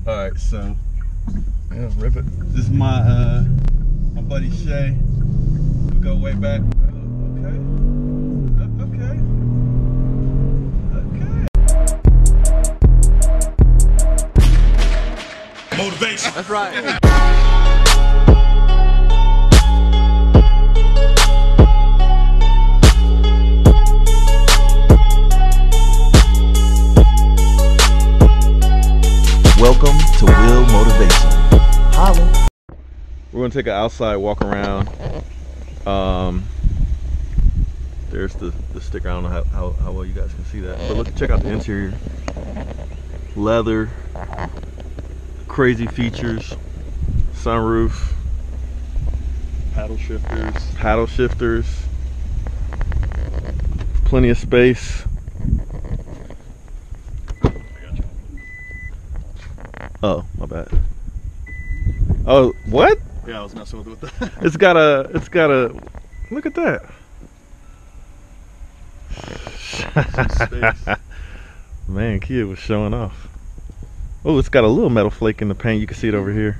Alright, so yeah, rip it. this is my buddy Shea. We go way back. Okay. Motivation. That's right. Welcome to Will Motivation. Holla. We're gonna take an outside walk around. There's the sticker. I don't know how well you guys can see that, but look, check out the interior. Leather, crazy features, sunroof, paddle shifters, plenty of space. Oh, my bad. Oh, what? Yeah, I was messing with that. It's got a, look at that. Space. Man, Kia was showing off. Oh, it's got a little metal flake in the paint. You can see it over here.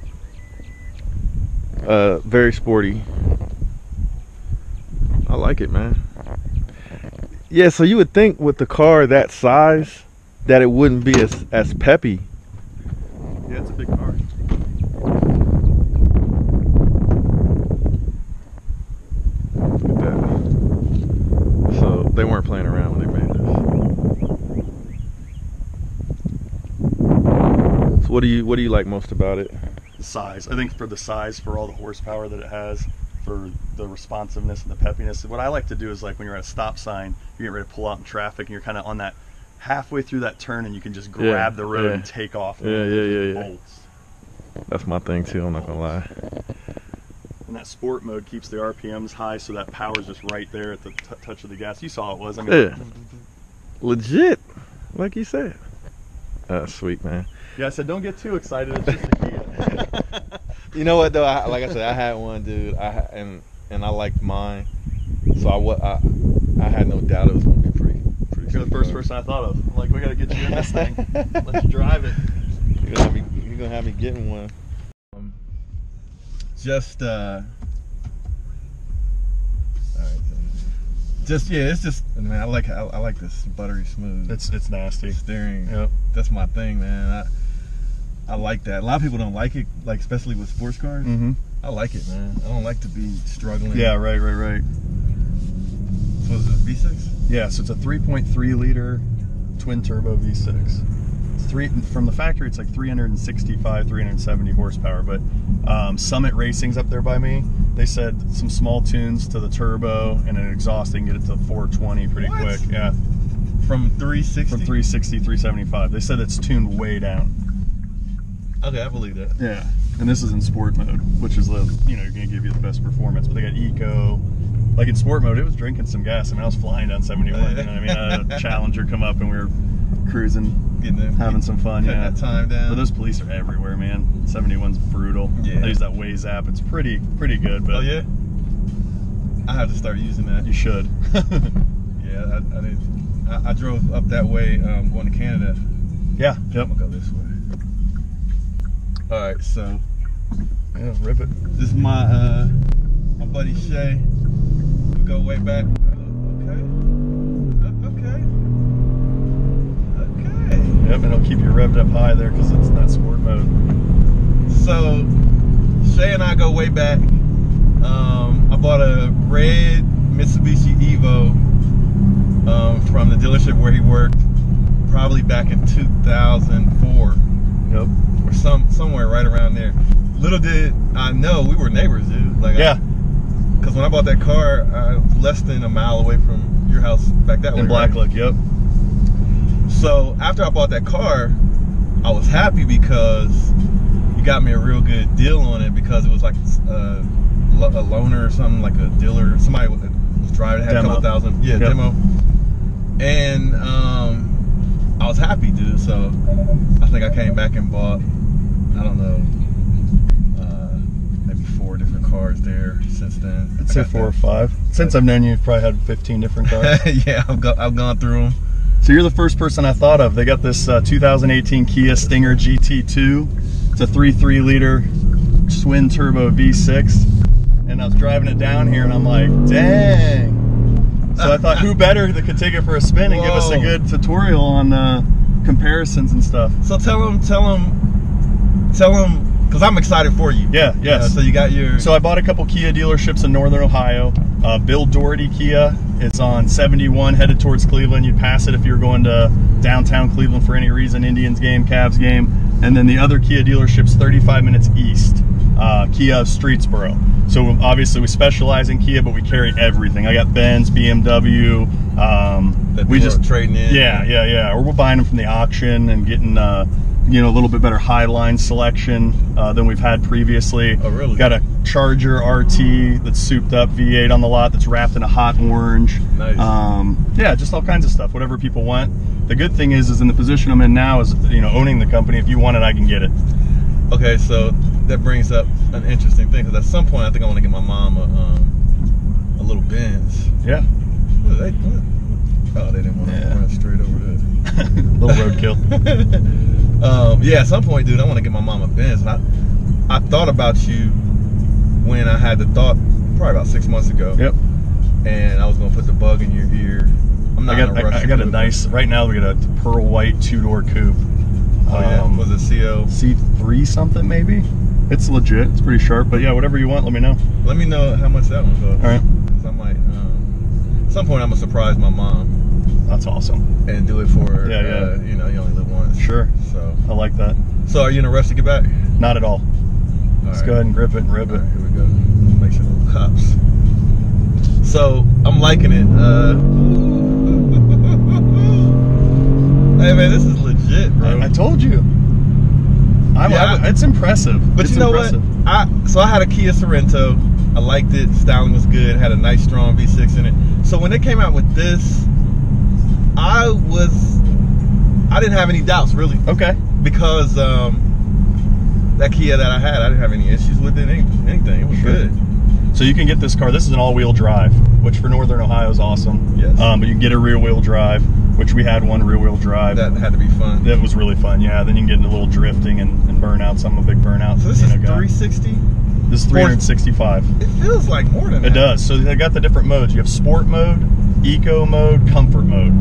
Very sporty. I like it, man. Yeah, so you would think with the car that size that it wouldn't be as peppy. Yeah, it's a big car. Look at that. So they weren't playing around when they made this. So what do you like most about it? The size. I think for the size, for all the horsepower that it has, for the responsiveness and the peppiness. What I like to do is, like, when you're at a stop sign, you're getting ready to pull out in traffic, and you're kind of on that halfway through that turn, and you can just grab the road and take off. Yeah. Bolts. That's my thing too, I'm not gonna lie. And that sport mode keeps the RPMs high, so that power's just right there at the touch of the gas. You saw how it was. I mean, Yeah. Legit, like you said. Sweet, man. Yeah, I said don't get too excited. It's just a Kia. You know what though? Like I said, I had one, dude. And I liked mine, so I had no doubt it was gonna be pretty. You're the first person I thought of. I'm like, we gotta get you in this thing. Let's drive it. You're gonna have me getting one. Just yeah, it's just, man, I like this buttery smooth. It's nasty. Steering. Yep. That's my thing, man. I like that. A lot of people don't like it, like especially with sports cars. Mm-hmm. I like it, man. I don't like to be struggling. Yeah, right. So is it a V6? Yeah, so it's a 3.3 liter twin turbo V6. From the factory, it's like 365, 370 horsepower, but Summit Racing's up there by me. They said some small tunes to the turbo and an exhaust, they can get it to 420 pretty quick. Yeah. From 360? From 360, 375. They said it's tuned way down. Okay, I believe that. Yeah. And this is in sport mode, which is, you're gonna give you the best performance. But they got eco. Like in sport mode, it was drinking some gas. I mean, I was flying down 71. You know what I mean? I had a Challenger come up and we were cruising, having some fun. Yeah, that time down. But those police are everywhere, man. 71's brutal. Yeah. I use that Waze app. It's pretty good. But oh yeah, I have to start using that. You should. Yeah, I drove up that way going to Canada. Yeah. Yep. I'm gonna go this way. All right, so yeah, rip it. This is my buddy Shea. We go way back. Yep, and it'll keep you revved up high there because it's not sport mode. So Shea and I go way back. I bought a red Mitsubishi Evo from the dealership where he worked, probably back in 2004. Yep. Or somewhere right around there. Little did I know we were neighbors, dude. Like, yeah. Because when I bought that car, I was less than a mile away from your house back that way. In Blacklick, right? Yep. So after I bought that car, I was happy because you got me a real good deal on it, because it was like a loaner or something, like a dealer. Somebody was driving, had a couple thousand. Yeah, yep. Demo. And I was happy, dude. So I think I came back and bought, I don't know, maybe 4 different cars there since then. I'd say 4 or 5. Since I've known you, you've probably had 15 different cars. Yeah, I've gone through them. So you're the first person I thought of. They got this 2018 Kia Stinger GT2. It's a 3.3 liter twin turbo V6. And I was driving it down here and I'm like, dang. So I thought, who better that could take it for a spin and give us a good tutorial on comparisons and stuff. So tell them, because I'm excited for you. Yeah, yes. So you got your... So I bought a couple Kia dealerships in Northern Ohio. Bill Doherty Kia, it's on 71 headed towards Cleveland. You'd pass it if you were going to downtown Cleveland for any reason, Indians game, Cavs game. And then the other Kia dealership's 35 minutes east, Kia of Streetsboro. So obviously we specialize in Kia, but we carry everything. I got Benz, BMW. We just trading in. Yeah. Or we're buying them from the auction and getting you know, a little bit better Highline selection than we've had previously. Oh, really? Got a Charger RT that's souped up V8 on the lot that's wrapped in a hot orange. Nice. Yeah, just all kinds of stuff, whatever people want. The good thing is in the position I'm in now is, you know, owning the company. If you want it, I can get it. Okay, so that brings up an interesting thing, because at some point I think I want to get my mom a little Benz. Yeah. What? Oh, they didn't want to run straight over there. Little roadkill. Yeah, at some point, dude, I want to get my mom a Benz. And I thought about you when I had the thought, probably about 6 months ago. Yep. And I was going to put the bug in your ear. I'm not going to rush. I got a nice, right now we got a pearl white 2-door coupe. Oh yeah, was it CO? C3 something maybe? It's legit, it's pretty sharp, but yeah, whatever you want, let me know. Let me know how much that one costs. All right. Because I might, at some point I'm going to surprise my mom. That's awesome. And do it for her. Yeah. You know, you only live once. Sure. So I like that. So are you in a rush to get back? Not at all. Let's go ahead and grip it and rip it. All right, here we go. Make sure no cops. So I'm liking it. Hey man, this is legit, bro. I told you. It's impressive. But it's you know impressive. what? So I had a Kia Sorento. I liked it. Styling was good. Had a nice strong V6 in it. So when they came out with this, I didn't have any doubts really. Okay. Because that Kia that I had, I didn't have any issues with it. Anything. It was good. So you can get this car. This is an all-wheel drive, which for Northern Ohio is awesome. Yes. But you can get a rear-wheel drive, which we had one rear-wheel drive. That had to be fun. That was really fun, yeah. Then you can get into a little drifting and burnouts. I'm a big burnout. So this is 360? This is 365. It feels like more than that. It does. So they got the different modes. You have sport mode, eco mode, comfort mode.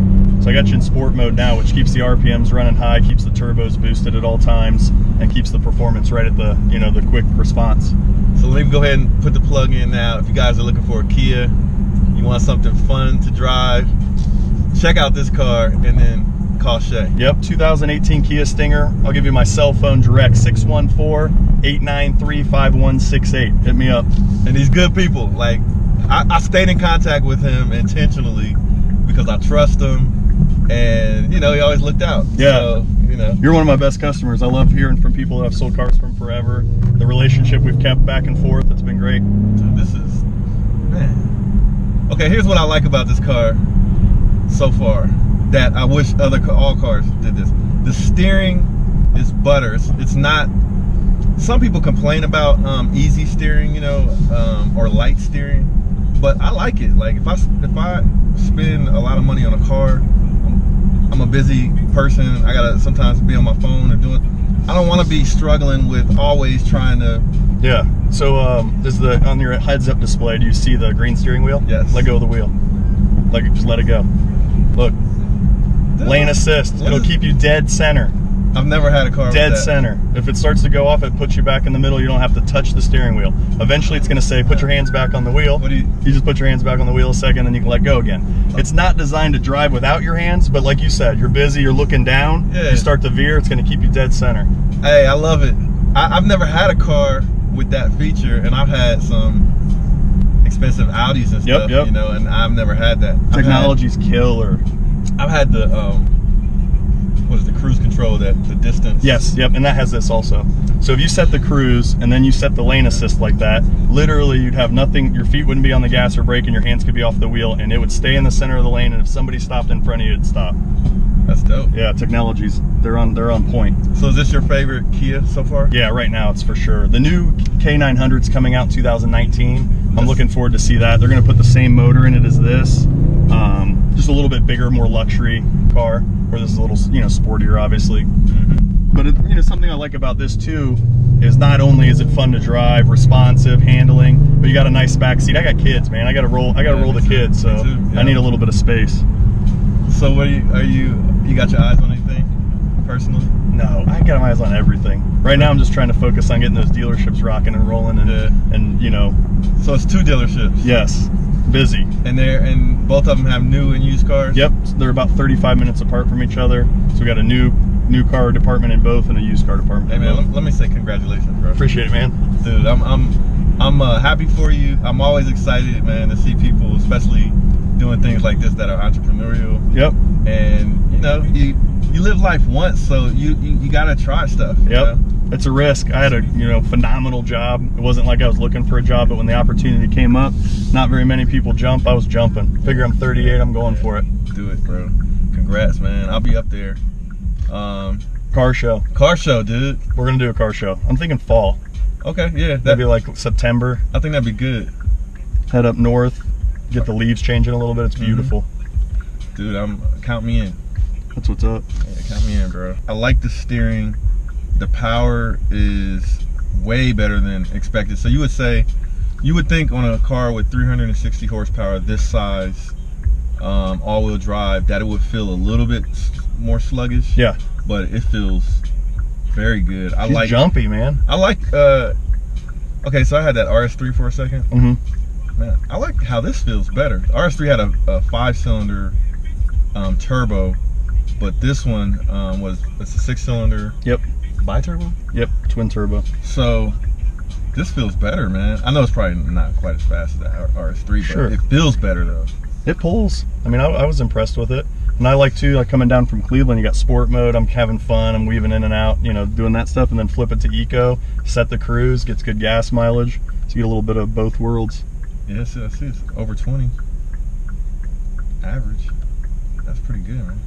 So I got you in sport mode now, which keeps the RPMs running high, keeps the turbos boosted at all times, and keeps the performance right at the, you know, the quick response. So let me go ahead and put the plug in now. If you guys are looking for a Kia, you want something fun to drive, check out this car and then call Shea. Yep, 2018 Kia Stinger. I'll give you my cell phone direct, 614-893-5168. Hit me up. And these good people, like, I stayed in contact with him intentionally because I trust him, and you know, he always looked out. Yeah. So, you know, you're one of my best customers. I love hearing from people that I've sold cars from forever. The relationship we've kept back and forth, it's been great. Dude, this is, man. Okay, here's what I like about this car so far, that I wish all cars did this. The steering is butter. It's not, some people complain about easy steering, you know, or light steering, but I like it. Like if I spend a lot of money on a car, I'm a busy person. I gotta sometimes be on my phone or doing. I don't want to be struggling with always trying to. Yeah. So is the on your heads-up display? Do you see the green steering wheel? Yes. Let go of the wheel. Like just let it go. Look. Lane assist. It'll keep you dead center. I've never had a car dead with that. Center. If it starts to go off, it puts you back in the middle. You don't have to touch the steering wheel. Eventually, it's going to say, put your hands back on the wheel. What do you just put your hands back on the wheel a second, and you can let go again. It's not designed to drive without your hands, but like you said, you're busy, you're looking down, you start to veer, it's going to keep you dead center. Hey, I love it. I've never had a car with that feature, and I've had some expensive Audis and stuff, you know, and I've never had that. Technology's killer. I've had the what is the cruise control, the distance? Yes, yep, and that has this also. So if you set the cruise and then you set the lane assist like that, literally you'd have nothing, your feet wouldn't be on the gas or brake and your hands could be off the wheel and it would stay in the center of the lane, and if somebody stopped in front of you, it'd stop. That's dope. Yeah, technologies, they're on point. So is this your favorite Kia so far? Yeah, right now it's for sure. The new K900's coming out in 2019. I'm looking forward to see that. They're going to put the same motor in it as this, just a little bit bigger, more luxury car, where this is a little, you know, sportier, obviously. But it, you know, something I like about this too is not only is it fun to drive, responsive, handling, but you got a nice back seat. I got kids, man. I got to roll the kids, so I need a little bit of space. So what you got your eyes on anything personally? No, I got my eyes on everything. Right now I'm just trying to focus on getting those dealerships rocking and rolling, and you know. So it's 2 dealerships. Yes, busy. And both of them have new and used cars? Yep, they're about 35 minutes apart from each other. So we got a new car department in both and a used car department. Hey man, let me say congratulations, bro. Appreciate it, man. Dude, I'm happy for you. I'm always excited, man, to see people, especially doing things like this that are entrepreneurial. Yep. And you know, you live life once, so you gotta try stuff. Yep. Know? It's a risk. I had a phenomenal job. It wasn't like I was looking for a job, but when the opportunity came up, not very many people jump. I was jumping. Figure I'm 38. I'm going for it. Do it, bro. Congrats, man. I'll be up there. Car show. Car show, dude. We're gonna do a car show. I'm thinking fall. Okay, yeah. That'd be like September. I think that'd be good. Head up north, get the leaves changing a little bit. It's beautiful. Dude, count me in. That's what's up. Yeah, count me in, bro. I like the steering. The power is way better than expected. So you would think on a car with 360 horsepower this size, all-wheel drive, that it would feel a little bit more sluggish. Yeah. But it feels very good. She's like jumpy, man. I like okay, so I had that RS3 for a second. Man, I like how this feels better. RS3 had a 5-cylinder turbo, but this one it's a 6-cylinder. Yep. Bi-turbo? Yep, twin turbo. So this feels better, man. I know it's probably not quite as fast as that RS3, sure, but it feels better though. It pulls. I mean, I was impressed with it. And I like to, like coming down from Cleveland, you got sport mode, I'm having fun, I'm weaving in and out, you know, doing that stuff, and then flip it to eco, set the cruise, gets good gas mileage, so you get a little bit of both worlds. Yeah, I see it's over 20 average. That's pretty good, man.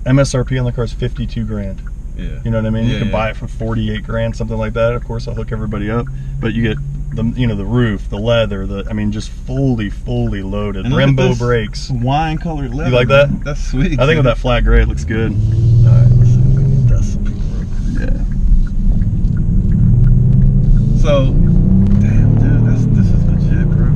MSRP on the car is 52 grand. Yeah. You know what I mean? Yeah, you can buy it for 48 grand, something like that. Of course, I'll hook everybody up, but you get the, you know, the roof, the leather, I mean, just fully loaded. And Brembo brakes. Wine colored leather. You like that? Man. That's sweet. I think with that flat gray, it looks good. All right, let's see if we can dust some people real quick. Yeah. So, damn, dude, this is legit, bro.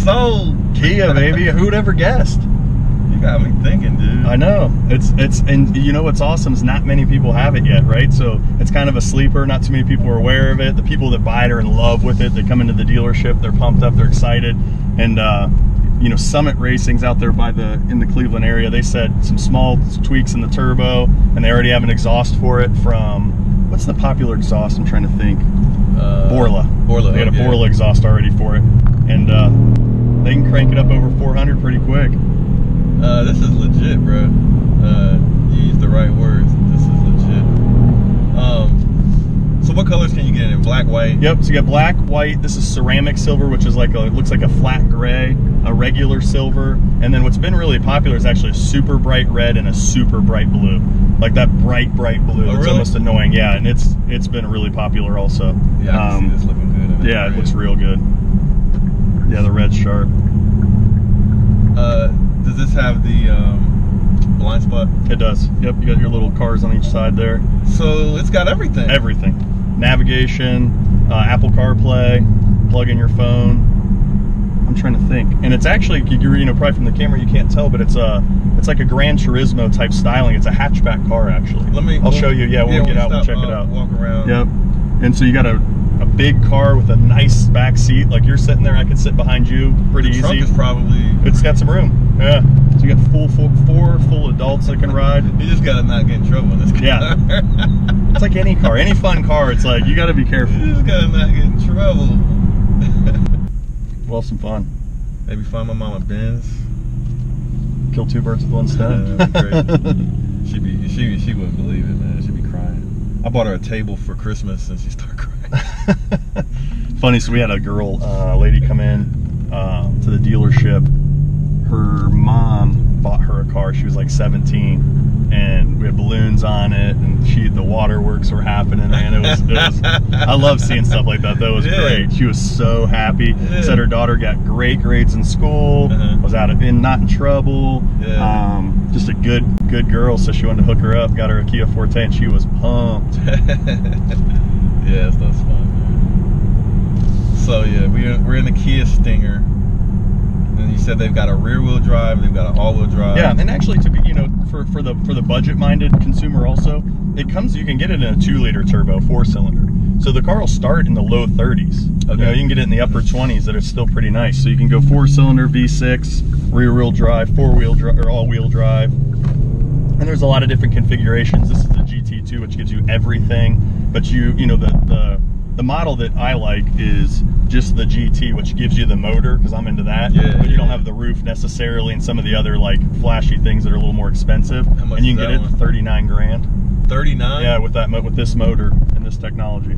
So Kia, baby. Who'd ever guessed? You got me thinking, dude. I know. And you know what's awesome is not many people have it yet, right? So it's kind of a sleeper. Not too many people are aware of it. The people that buy it are in love with it. They come into the dealership, they're pumped up, they're excited. And you know, Summit Racing's out there in the Cleveland area. They said some small tweaks in the turbo, and they already have an exhaust for it from, what's the popular exhaust? I'm trying to think. Borla. They got a Borla exhaust already for it. And they can crank it up over 400 pretty quick. This is legit, bro. You used the right words. This is legit. So what colors can you get in? Black, white? Yep, so you got black, white. This is ceramic silver, which is like it looks like a flat gray, a regular silver, and then what's been really popular is actually a super bright red and a super bright blue. Like that bright blue. Oh, it's really? Almost annoying. Yeah, and it's been really popular also. Yeah, I can see this looking good. Yeah, it looks real good. Yeah, the red's sharp. Does this have the blind spot? It does. Yep, you got your little cars on each side there. So it's got everything. Everything. Navigation, Apple CarPlay, plug in your phone. I'm trying to think. And it's actually, you know, probably from the camera you can't tell, but it's like a Gran Turismo type styling. It's a hatchback car actually. I'll show you. Yeah, when we get out, we'll check it out. Walk around. Yep. And so you got a big car with a nice back seat. Like you're sitting there, I could sit behind you pretty easy. The trunk is probably... It's got some room. Yeah. So you got four full adults that can ride. You just gotta not get in trouble in this car. Yeah. It's like any car, any fun car. It's like you gotta be careful. You just gotta not get in trouble. Well, some fun. Maybe find my mama Benz. Kill 2 birds with 1 stone. She wouldn't believe it, man. She'd be crying. I bought her a table for Christmas and she started crying. Funny, so we had a lady come in to the dealership. Her mom bought her a car. She was like 17. and we had balloons on it, and the waterworks were happening, man. It was I love seeing stuff like that. That was great. She was so happy. Said her daughter got great grades in school, was not in trouble. Just a good girl, so she wanted to hook her up, got her a Kia Forte, and she was pumped. Yeah, that's fun, man. So yeah, we're in the Kia Stinger. And you said they've got a rear-wheel drive, they've got an all-wheel drive. Yeah, and actually, to be, you know, for the budget-minded consumer, also, you can get it in a 2-liter turbo, 4-cylinder. So the car will start in the low 30s. Okay. You know, you can get it in the upper 20s that are still pretty nice. So you can go 4-cylinder V6, rear-wheel drive, 4-wheel drive, or all-wheel drive. And there's a lot of different configurations. This is the GT2, which gives you everything. But you know, the model that I like is just the GT, which gives you the motor, because I'm into that. But you don't have the roof necessarily, and some of the other like flashy things that are a little more expensive. How much and you can get it for 39 grand. 39? Yeah, with this motor and this technology.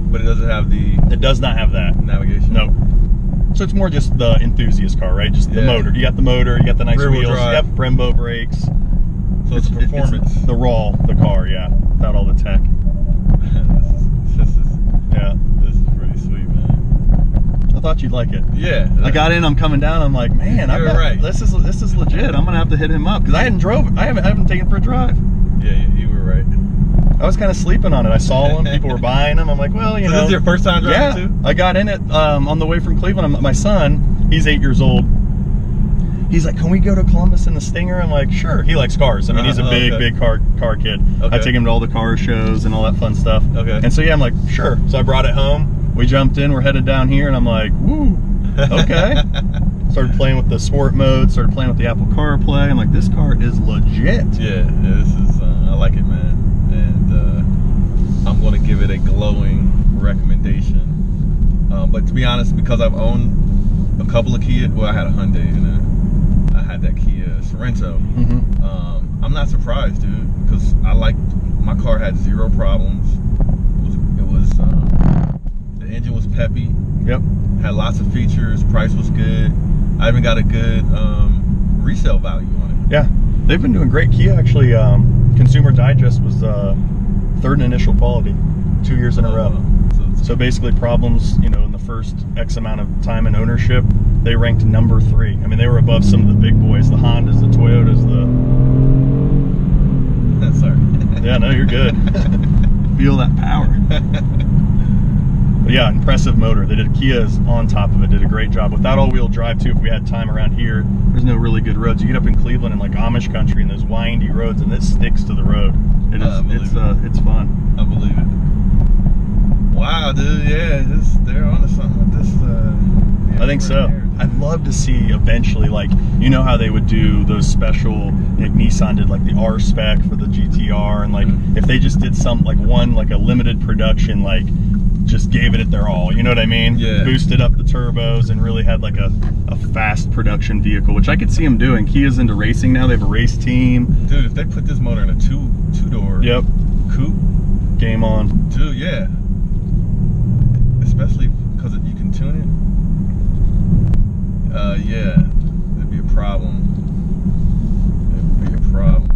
But it doesn't have the... It does not have that. Navigation? No. So it's more just the enthusiast car, right? Just the motor. You got the motor, you got the nice wheels, drive. Yep, Brembo brakes. So it's performance. It's the car, yeah, without all the tech. This is pretty sweet, man. I thought you'd like it. Yeah. I got in, I'm coming down, I'm like, man, this is legit. I'm gonna have to hit him up, because I haven't taken it for a drive. Yeah, you were right. I was kind of sleeping on it. I saw them, people were buying them. I'm like, well, you know. This is your first time driving too? I got in it on the way from Cleveland. My son, he's 8 years old. He's like, can we go to Columbus in the Stinger? I'm like, sure. He likes cars. I mean, he's a big car kid. I take him to all the car shows and all that fun stuff. And so yeah, I'm like, sure. So I brought it home. We jumped in. We're headed down here, and I'm like, woo, okay. Started playing with the sport mode. Started playing with the Apple CarPlay. I'm like, this car is legit. Yeah, this is. I like it, man. And I'm going to give it a glowing recommendation. But to be honest, because I've owned a couple of Kia, well, I had a Hyundai and I had that Kia Sorento. I'm not surprised, dude, because my car had 0 problems. It was the engine was peppy. Yep. Had lots of features. Price was good. I even got a good resale value on it. Yeah, they've been doing great. Kia actually, Consumer Digest was 3rd in initial quality, 2 years in a row. So basically problems, you know, in the first X amount of time in ownership, they ranked number 3. I mean, they were above some of the big boys, the Hondas, the Toyotas, Sorry. Yeah, no, you're good. Feel that power. But yeah, impressive motor. They did Kia's on top of it, did a great job. With that all-wheel drive too, if we had time around here, there's no really good roads. You get up in Cleveland in like Amish country and those windy roads, and this sticks to the road. It's fun. I believe it. Wow, dude, yeah, they're onto something with this. Yeah, I think so. I'd love to see eventually, like, you know how they would do those special, like Nissan did like the R spec for the GTR, and like if they just did some like a limited production, like just gave it their all, you know what I mean? Yeah. Boosted up the turbos and really had like a fast production vehicle, which I could see them doing. Kia's into racing now. They have a race team. Dude, if they put this motor in a two-door coupe, game on. Dude, yeah. Especially because you can tune it. Yeah, it'd be a problem. It would be a problem.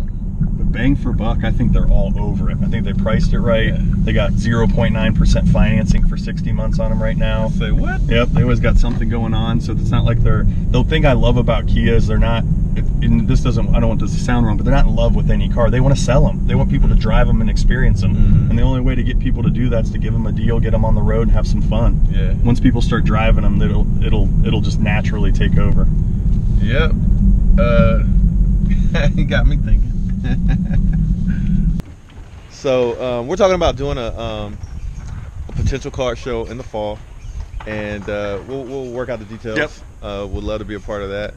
But bang for buck, I think they're all over it. I think they priced it right. Yeah. They got 0.9% financing for 60 months on them right now. Say what? Yep, they always got something going on. So it's not like the thing I love about Kia is they're not, I don't want this to sound wrong, but they're not in love with any car. They want to sell them. They want people to drive them and experience them. And the only way to get people to do that is to give them a deal, get them on the road, and have some fun. Yeah. Once people start driving them, it'll just naturally take over. Yep. You got me thinking. So we're talking about doing a potential car show in the fall, and we'll work out the details. Yep. Would love to be a part of that.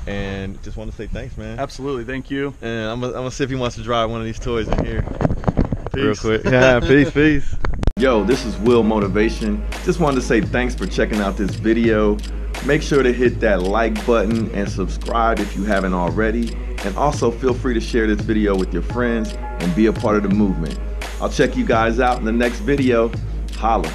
And just want to say thanks, man. Absolutely, thank you. And I'm gonna see if he wants to drive one of these toys in here. Peace. Real quick. Yeah, peace. Yo, this is Will Motivation. Just wanted to say thanks for checking out this video. Make sure to hit that like button and subscribe if you haven't already. And also feel free to share this video with your friends and be a part of the movement. I'll check you guys out in the next video. Holla.